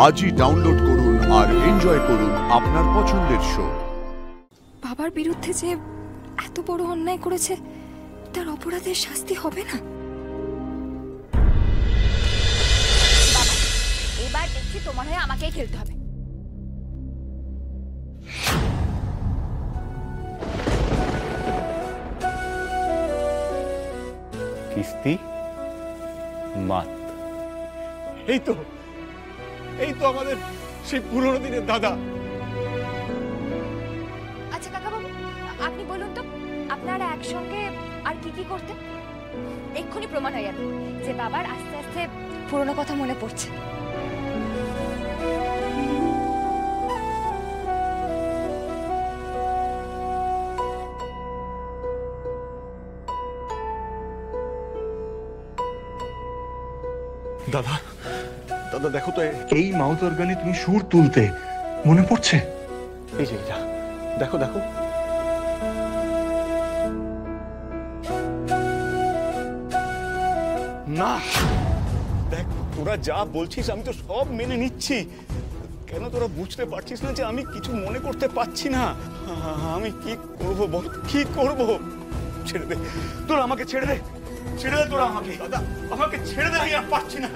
আজই ডাউনলোড করুন আর এনজয় করুন আপনার পছন্দের শো। বাবার বিরুদ্ধে যে এত বড় অন্যায় করেছে তার অপরাধের শাস্তি হবে না? বাবা, এবার দেখছি তোমার হয়ে আমাকেই খেলতে হবে। কিস্তি মাত। এই তো আমাদের সেই পুরনো দিনের দাদা। আচ্ছা কাকা বাবু, আপনি বলুন তো আপনারা একসঙ্গে আর কি কি করতেন? এক্ষুনি প্রমাণ হয়ে যাবে যে বাবার আস্তে আস্তে পুরনো কথা মনে পড়ছে। দাদা দাদা দেখো তো, এই মাউথ অর্গানে তুমি সুর তুলতে, মনে পড়ছে? এই যে দেখো দেখো। না দেখ, তোরা যা বলছিস আমি তো সব মেনে নিচ্ছি, কেন তোরা বুঝতে পারছিস না যে আমি কিছু মনে করতে পারছি না? আমি কি করব বল, কি করব? ছেড়ে দে তোরা, আমাকে ছেড়ে দে, ছেড়ে দে তোরা আমাকে। দাদা আমাকে ছেড়ে দে, আমি আর পারছি না।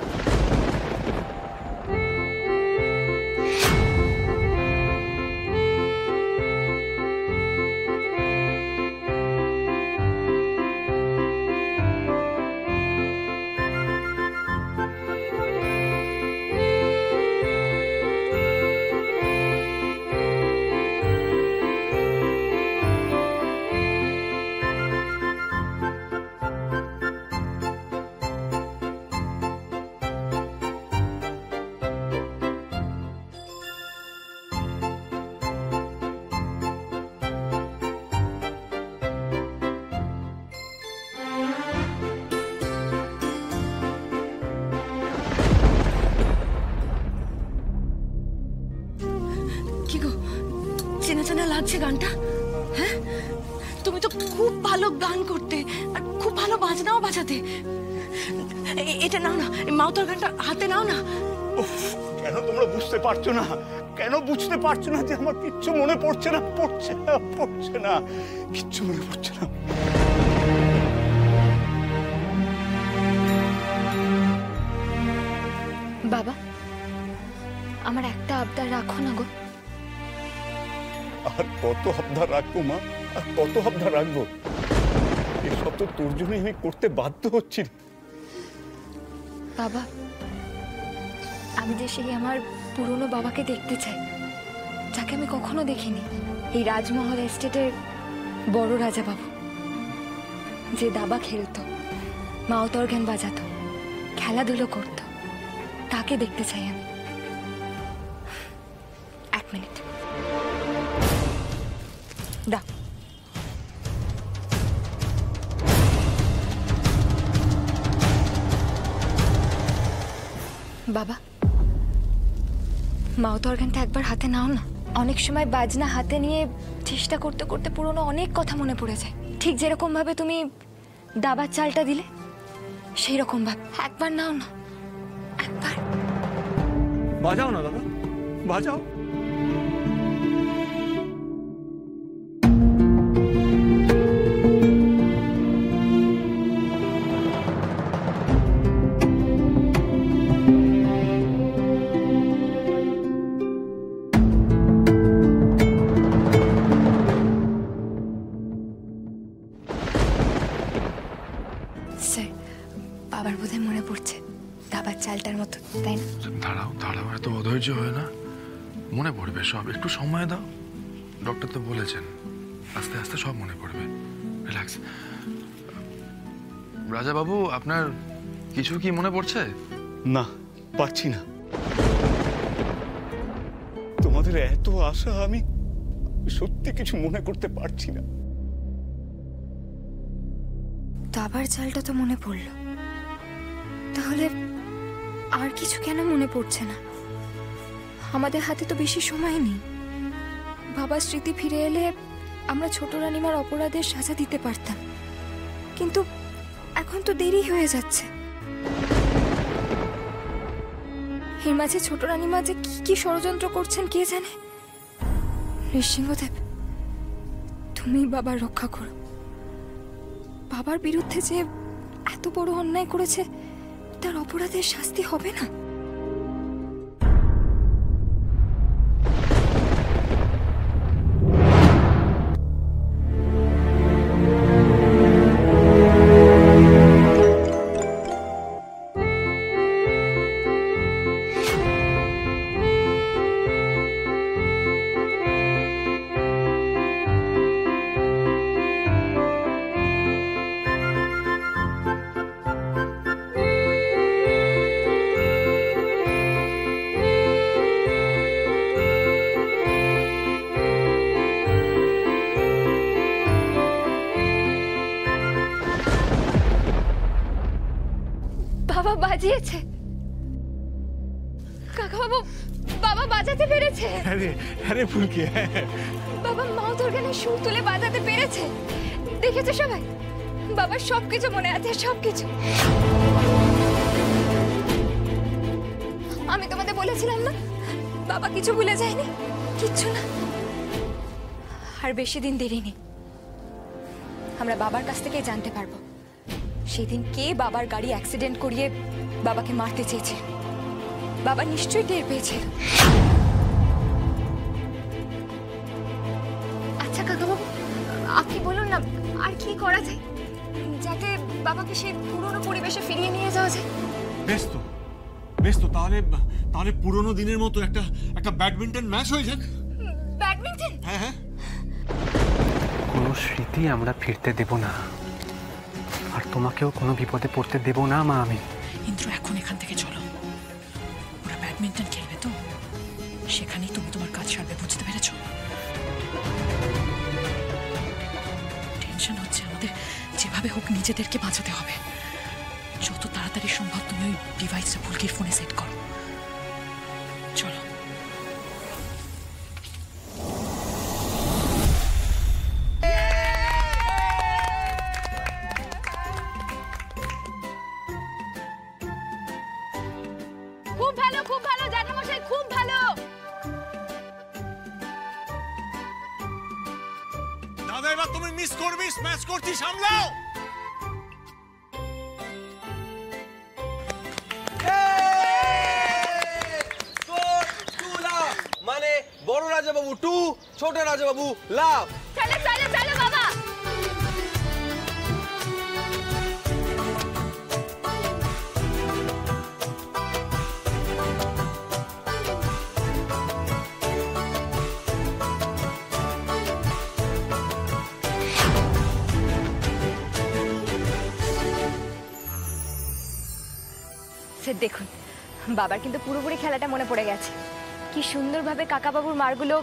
চেনা চেনা লাগছে গানটা? হ্যাঁ, তুমি তো খুব ভালো গান করতে আর খুব ভালো বাজনাও বাজাতে। এটা নাও না, মাউথ অর্গানটা হাতে নাও না। কেন তোমরা বুঝতে পারছো না? কেন বুঝতে পারছো না যে আমার কিচ্ছু মনে পড়ছে না? পড়ছে না, কিচ্ছু মনে পড়ছে না। বাবা, আমার একটা আবদার রাখো না গো। আর কত আবদার রাখবো মা, আর কত আবদার রাখবো? এসব তো তোর জন্যই আমি করতে বাধ্য হচ্ছি। বাবা, আমি যে সেই আমার পুরনো বাবাকে দেখতে চাই, যাকে আমি কখনো দেখিনি। এই রাজমহল এস্টেটের বড় রাজা বাবু, যে দাবা খেলতো, মাউথ অর্গান বাজাতো, খেলাধুলো করতো, তাকে দেখতে চাই আমি। এক মিনিট দাও। বাবা, মাউথ অর্গানটা একবার হাতে নাও না। অনেক সময় বাজনা হাতে নিয়ে চেষ্টা করতে করতে পুরনো অনেক কথা মনে পড়ে যায়, ঠিক যেরকম ভাবে তুমি দাবার চালটা দিলে সেই রকম ভাবে। একবার নাও না, একবার বাজাও না দাদা, বাজাও। বাবার বোধহয় মনে পড়ছে দাবার চালটার মতো, তাই না? দাঁড়াও দাঁড়াও, এত অধৈর্য হয় না, মনে পড়বে সব। একটু সময় দাও, ডক্টর তো বলেছেন আস্তে আস্তে সব মনে পড়বে। রিল্যাক্স। রাজা বাবু, আপনার কিছু কি মনে পড়ছে? না, পারছি না। তোমাদের এত আশা, আমি সত্যি কিছু মনে করতে পারছি না। দাবার চালটা তো মনে পড়লো, তাহলে আর কিছু কেন মনে পড়ছে না? আমাদের হাতে তো বেশি সময় নেই। বাবার স্মৃতি ফিরে এলে আমরা ছোট রানীমার অপরাধের সাজা দিতে পারতাম, কিন্তু এখন তো দেরি হয়ে যাচ্ছে। এর মাঝে ছোট রানীমা যে কি কি ষড়যন্ত্র করছেন কে জানে। নৃসিংহদেব, তুমি বাবার রক্ষা করো। বাবার বিরুদ্ধে যে এত বড় অন্যায় করেছে তার অপরাধের শাস্তি হবে না? বাবা বাজিয়েছে। কাকা বাবু, বাবা বাজাতে পেরেছে। আরে ফুলকি, বাবা মাউথ অর্গানের সুর তুলে বাজাতে পেরেছে। দেখেছো সবাই? বাবার সবকিছু মনে আছে, সবকিছু। আমি তোমাদের বলেছিলাম না, বাবা কিছু ভুলে যায়নি, কিচ্ছু না। আর বেশি দিন দেরি নেই, আমরা বাবার কাছ থেকে জানতে পারবো সেদিন কে বাবার গাড়ি অ্যাক্সিডেন্ট করিয়ে বাবাকে মারতে চেয়েছিল। বাবা নিশ্চয়ই টের পেয়েছিল। আচ্ছা কাকাবাবু, আপনি বলুন না আর কি করা যায় যাতে বাবাকে সেই পুরনো পরিবেশে ফিরিয়ে নিয়ে যাওয়া যায়। বেশ তো তাহলে পুরনো দিনের মতো একটা ব্যাডমিন্টন ম্যাচ হয়ে যাক। ব্যাডমিন্টন? হ্যাঁ। কোনো স্মৃতি আমরা ফিরতে দেব না, আর তোমাকেও কোনো বিপদে পড়তে দেব না মা। আমি ইন্দ্র, এখন এখান থেকে চলো। ওরা ব্যাডমিন্টন খেলবে তো, সেখানেই তুমি তোমার কাজ সারবে, বুঝতে পেরেছো? টেনশন হচ্ছে আমাদের, যেভাবে হোক নিজেদেরকে বাঁচাতে হবে। যত তাড়াতাড়ি সম্ভব তুমি ওই ডিভাইসটা ফুলকির ফোনে সেট করো। চলো। খুব ভালো, খুব ভালো জ্যাঠামশাই, খুব ভালো। দাদা, এবার তুমি মিস করবি, স্ম্যাশ করছি, সামলাও। মানে বড় রাজাবাবু 2, ছোট রাজাবাবু লাভ। চলো চলো চলো বাবা। দেখুন, বাবার কিন্তু পুরোপুরি খেলাটা মনে পড়ে গেছে। কি সুন্দরভাবে কাকাবাবুর মারগুলো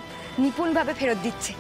নিপুণভাবে ফেরত দিচ্ছে।